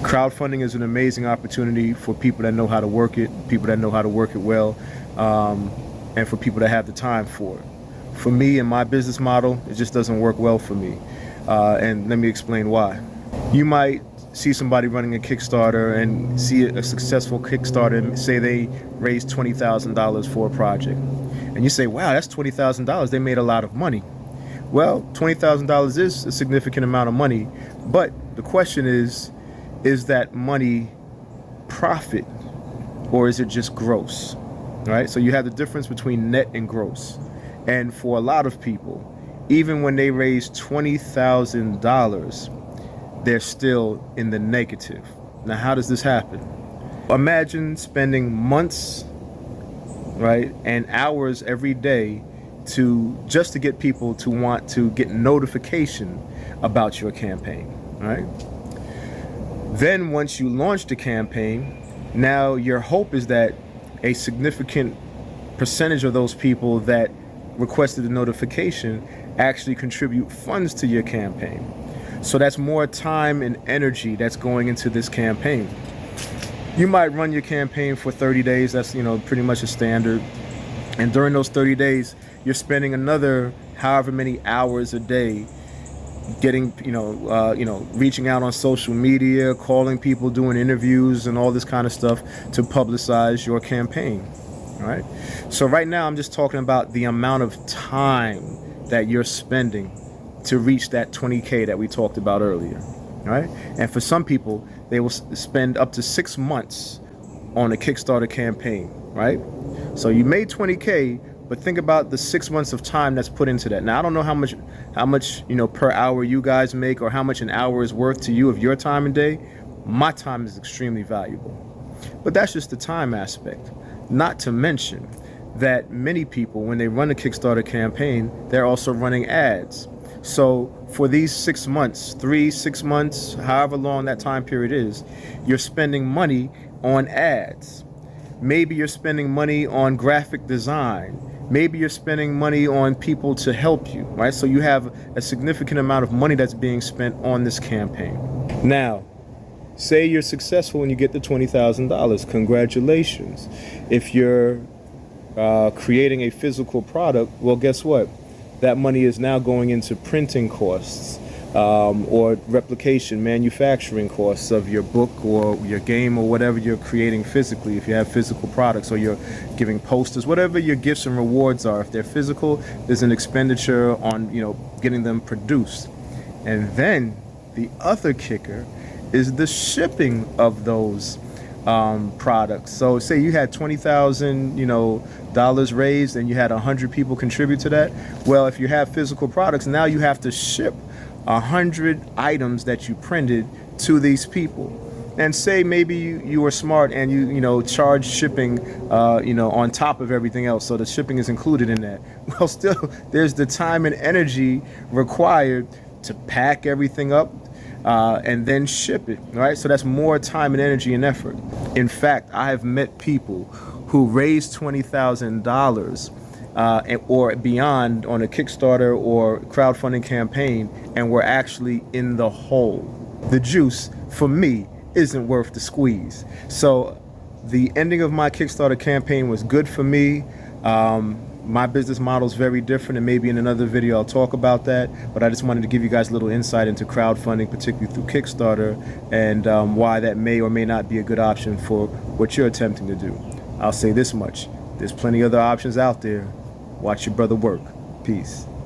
Crowdfunding is an amazing opportunity for people that know how to work it, people that know how to work it well, and for people that have the time for it. For me and my business model, it just doesn't work well for me. And let me explain why. You might see somebody running a Kickstarter and see a successful Kickstarter and say they raised $20,000 for a project. And you say, wow, that's $20,000. They made a lot of money. Well, $20,000 is a significant amount of money. But the question is that money profit or is it just gross? Right? So you have the difference between net and gross. And for a lot of people, even when they raise $20,000, they're still in the negative. Now, how does this happen? Imagine spending months, right, and hours every day just to get people to want to get notification about your campaign, right? Then once you launch the campaign, now your hope is that a significant percentage of those people that requested the notification actually contribute funds to your campaign. So that's more time and energy that's going into this campaign. You might run your campaign for 30 days. That's, pretty much a standard. And during those 30 days, you're spending another however many hours a day getting, reaching out on social media, calling people, doing interviews and all this kind of stuff to publicize your campaign. All right. So right now I'm just talking about the amount of time that you're spending to reach that 20K that we talked about earlier, right? And for some people, they will spend up to 6 months on a Kickstarter campaign, right? So you made 20K, but think about the 6 months of time that's put into that. Now, I don't know how much per hour you guys make or how much an hour is worth to you of your time and day. My time is extremely valuable. But that's just the time aspect. Not to mention that many people, when they run a Kickstarter campaign, they're also running ads. So for these 6 months, 6 months, however long that time period is, you're spending money on ads. Maybe you're spending money on graphic design. Maybe you're spending money on people to help you, right? So you have a significant amount of money that's being spent on this campaign. Now, say you're successful and you get the $20,000. Congratulations. If you're creating a physical product, well, guess what? That money is now going into printing costs or replication, manufacturing costs of your book or your game or whatever you're creating physically. If you have physical products or you're giving posters, whatever your gifts and rewards are, if they're physical, there's an expenditure on, getting them produced. And then the other kicker is the shipping of those products. So say you had $20,000, raised and you had 100 people contribute to that. Well, if you have physical products, now you have to ship 100 items that you printed to these people. And say maybe you were smart and you charge shipping on top of everything else, so the shipping is included in that. Well, still there's the time and energy required to pack everything up and then ship it, right? So that's more time and energy and effort. In fact, I have met people who raised $20,000 or beyond on a Kickstarter or crowdfunding campaign and were actually in the hole. The juice, for me, isn't worth the squeeze. So the ending of my Kickstarter campaign was good for me. My business model is very different, and maybe in another video I'll talk about that. But I just wanted to give you guys a little insight into crowdfunding, particularly through Kickstarter, and why that may or may not be a good option for what you're attempting to do. I'll say this much. There's plenty of other options out there. Watch your brother work. Peace.